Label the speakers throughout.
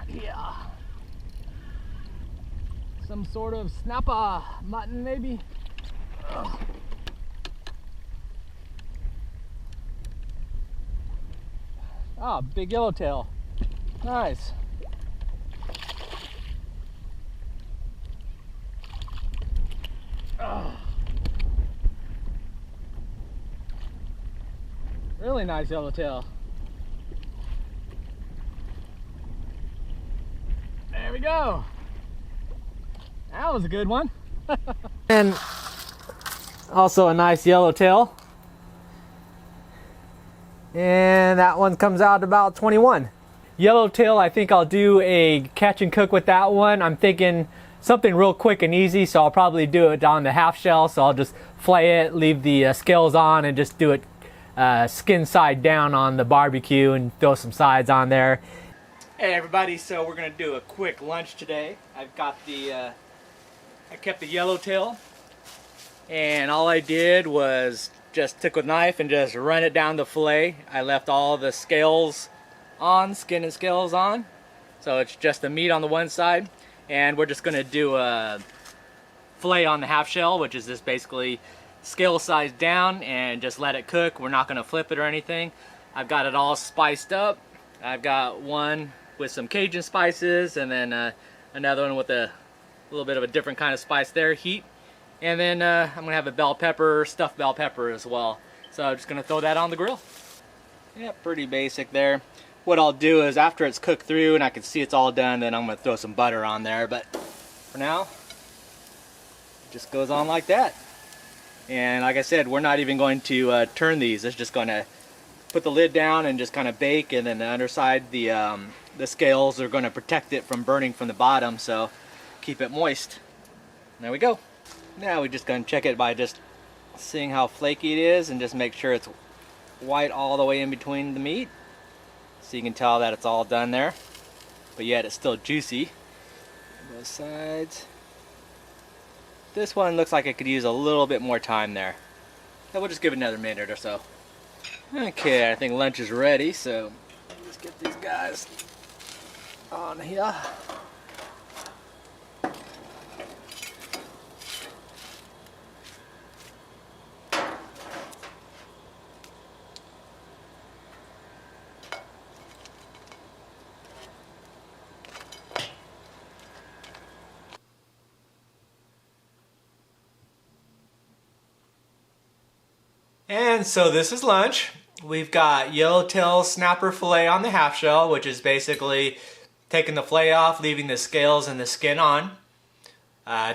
Speaker 1: got here? Some sort of snapper, mutton maybe. Ugh. Ah, big yellowtail. Nice. Ugh. Really nice yellowtail. There we go. That was a good one. And also a nice yellowtail. And that one comes out about 21. Yellowtail, I think I'll do a catch and cook with that one. I'm thinking something real quick and easy, so I'll probably do it on the half shell. So I'll just fillet it, leave the scales on, and just do it skin side down on the barbecue and throw some sides on there. Hey everybody, so we're gonna do a quick lunch today. I've got the, I kept the yellowtail, and all I did was just took a knife and just run it down the fillet. I left all the scales on, skin and scales on, so it's just the meat on the one side, and we're just gonna do a fillet on the half shell, which is just basically scale size down and just let it cook. We're not gonna flip it or anything. I've got it all spiced up. I've got one with some Cajun spices, and then another one with a little bit of a different kind of spice there, heat. And then I'm gonna have a bell pepper, stuffed bell pepper as well. So I'm just gonna throw that on the grill. Yeah, pretty basic there. What I'll do is after it's cooked through and I can see it's all done, then I'm gonna throw some butter on there. But for now, it just goes on like that. And like I said, we're not even going to turn these. It's just gonna put the lid down and just kind of bake, and then the underside, the scales are gonna protect it from burning from the bottom, so keep it moist. There we go. Now we're just going to check it by just seeing how flaky it is, and just make sure it's white all the way in between the meat. So you can tell that it's all done there, but yet it's still juicy. Both sides. This one looks like it could use a little bit more time there. So we'll just give it another minute or so. Okay, I think lunch is ready, so let's get these guys on here. And so this is lunch. We've got yellowtail snapper fillet on the half shell, which is basically taking the fillet off, leaving the scales and the skin on.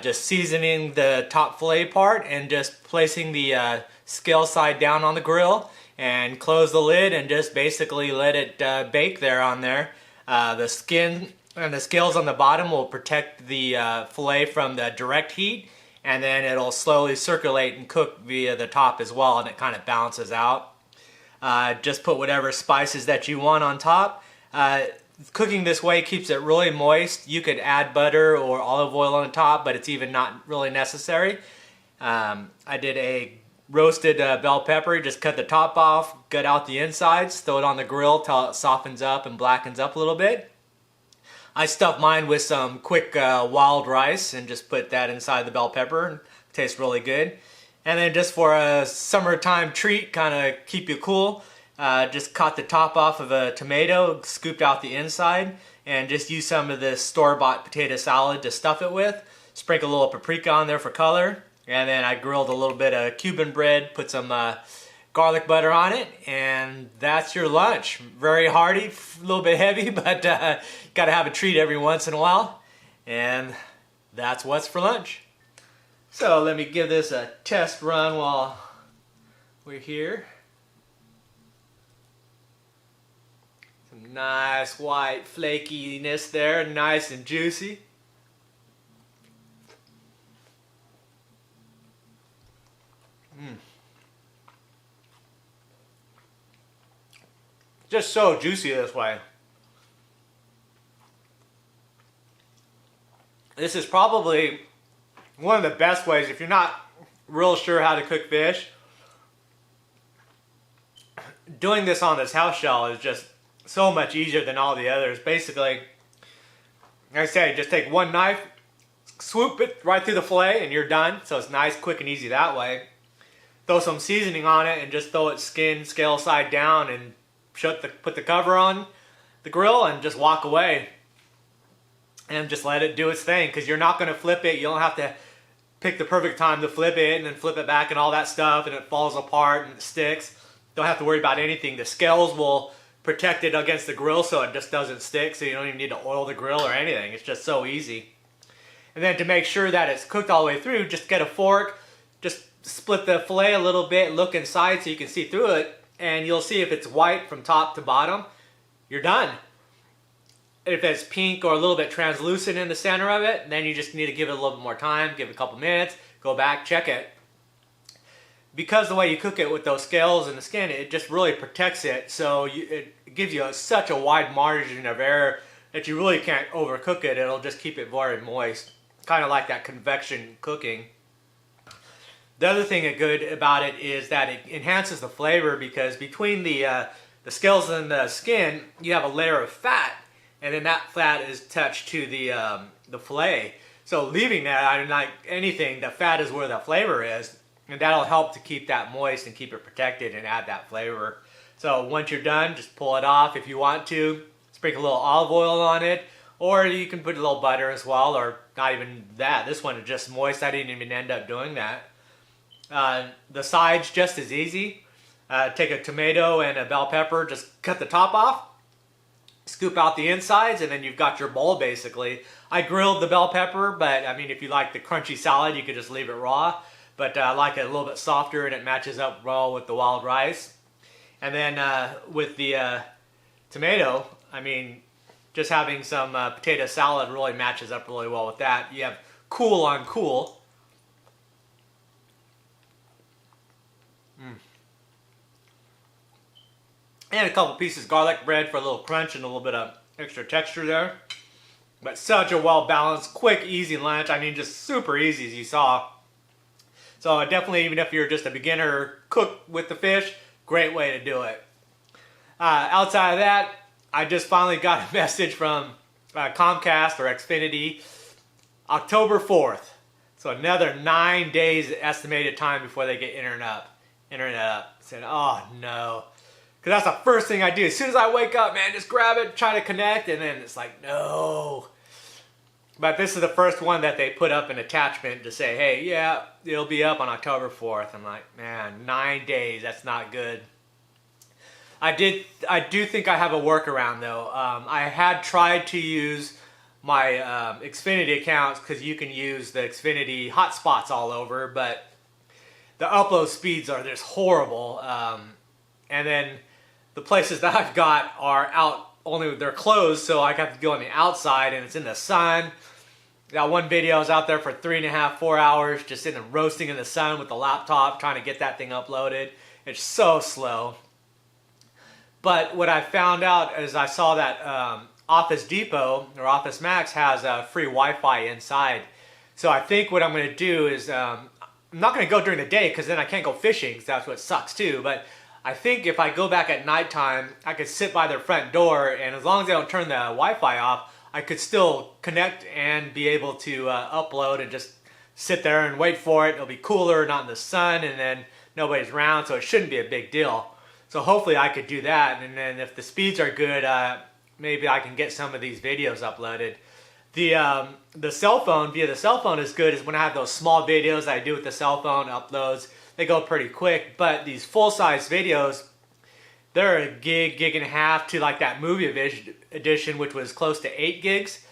Speaker 1: Just seasoning the top fillet part and just placing the scale side down on the grill, and close the lid and just basically let it bake there on there. The skin and the scales on the bottom will protect the fillet from the direct heat, and then it'll slowly circulate and cook via the top as well, and it kind of balances out. Just put whatever spices that you want on top. Cooking this way keeps it really moist. You could add butter or olive oil on the top, but it's even not really necessary. I did a roasted bell pepper. Just cut the top off, gut out the insides, throw it on the grill till it softens up and blackens up a little bit. I stuffed mine with some quick wild rice and just put that inside the bell pepper. It tastes really good. And then just for a summertime treat, kind of keep you cool, just cut the top off of a tomato, scooped out the inside, and just use some of this store-bought potato salad to stuff it with. Sprinkle a little paprika on there for color. And then I grilled a little bit of Cuban bread, put some garlic butter on it, and that's your lunch. Very hearty, a little bit heavy, but got to have a treat every once in a while. And that's what's for lunch. So let me give this a test run while we're here. Some nice white flakiness there, nice and juicy. Just so juicy this way. This is probably one of the best ways if you're not real sure how to cook fish. Doing this on this house shell is just so much easier than all the others. Basically, Like I say, just take one knife, swoop it right through the fillet, and you're done. So it's nice, quick, and easy that way. Throw some seasoning on it and just throw it skin, scale side down, and put the cover on the grill and just walk away. And just let it do its thing, because you're not going to flip it. You don't have to pick the perfect time to flip it and then flip it back and all that stuff, and it falls apart and it sticks. Don't have to worry about anything. The scales will protect it against the grill so it just doesn't stick, so you don't even need to oil the grill or anything. It's just so easy. And then to make sure that it's cooked all the way through, just get a fork, just split the fillet a little bit, look inside so you can see through it, and you'll see if it's white from top to bottom, you're done. If it's pink or a little bit translucent in the center of it, then you just need to give it a little bit more time, give it a couple minutes, go back, check it. Because the way you cook it with those scales and the skin, it just really protects it, so it gives you such a wide margin of error that you really can't overcook it. It'll just keep it very moist, kind of like that convection cooking. The other thing good about it is that it enhances the flavor, because between the scales and the skin, you have a layer of fat, and then that fat is attached to the fillet. So leaving that, I mean, like anything, the fat is where the flavor is, and that'll help to keep that moist and keep it protected and add that flavor. So once you're done, just pull it off if you want to. Sprinkle a little olive oil on it, or you can put a little butter as well, or not even that. This one is just moist. I didn't even end up doing that. The sides, just as easy. Take a tomato and a bell pepper, just cut the top off, scoop out the insides, and then you've got your bowl basically. I grilled the bell pepper, but I mean, if you like the crunchy salad, you could just leave it raw. But I like it a little bit softer, and it matches up well with the wild rice. And then with the tomato, I mean, just having some potato salad really matches up really well with that. You have cool on cool. And a couple pieces of garlic bread for a little crunch and a little bit of extra texture there. But such a well-balanced, quick, easy lunch. I mean, just super easy, as you saw. So definitely, even if you're just a beginner cook with the fish, great way to do it. Outside of that, I just finally got a message from Comcast or Xfinity, October 4th. So another 9 days estimated time before they get internet up. I said, oh no. Because that's the first thing I do. As soon as I wake up, man, just grab it, try to connect, and then it's like, no. But this is the first one that they put up an attachment to say, hey, yeah, it'll be up on October 4th. I'm like, man, 9 days, that's not good. I do think I have a workaround though. I had tried to use my Xfinity accounts, because you can use the Xfinity hotspots all over, but the upload speeds are just horrible. And then the places that I've got are out, only they're closed, so I have to go on the outside, and it's in the sun. That one video I was out there for 3.5, 4 hours, just sitting and roasting in the sun with the laptop, trying to get that thing uploaded. It's so slow. But what I found out is I saw that Office Depot, or Office Max, has free Wi-Fi inside. So I think what I'm going to do is, I'm not going to go during the day, because then I can't go fishing, because that's what sucks too. But I think if I go back at nighttime, I could sit by their front door, and as long as they don't turn the Wi-Fi off, I could still connect and be able to upload and just sit there and wait for it. It'll be cooler, not in the sun, and then nobody's around, so it shouldn't be a big deal. So hopefully I could do that, and then if the speeds are good, maybe I can get some of these videos uploaded. The cell phone, via the cell phone, is good is when I have those small videos that I do with the cell phone uploads. They go pretty quick, but these full-size videos, they're a gig and a half to like that movie edition, which was close to 8 gigs.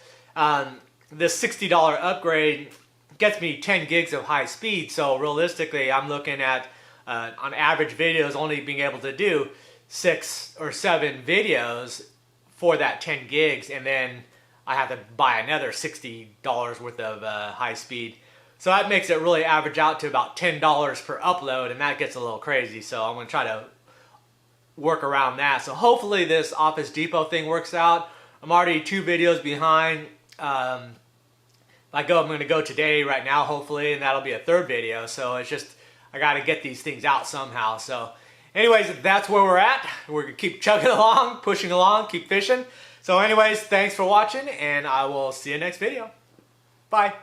Speaker 1: This $60 upgrade gets me 10 gigs of high speed, so realistically I'm looking at, on average videos, only being able to do 6 or 7 videos for that 10 gigs, and then I have to buy another $60 worth of high speed. So that makes it really average out to about $10 per upload, and that gets a little crazy. So I'm going to try to work around that. So hopefully this Office Depot thing works out. I'm already 2 videos behind. I'm going to go today right now, hopefully, and that'll be a 3rd video. So it's just, I got to get these things out somehow. So Anyways, that's where we're at. We're gonna keep chugging along, pushing along, keep fishing. So anyways, thanks for watching, and I will see you next video. Bye.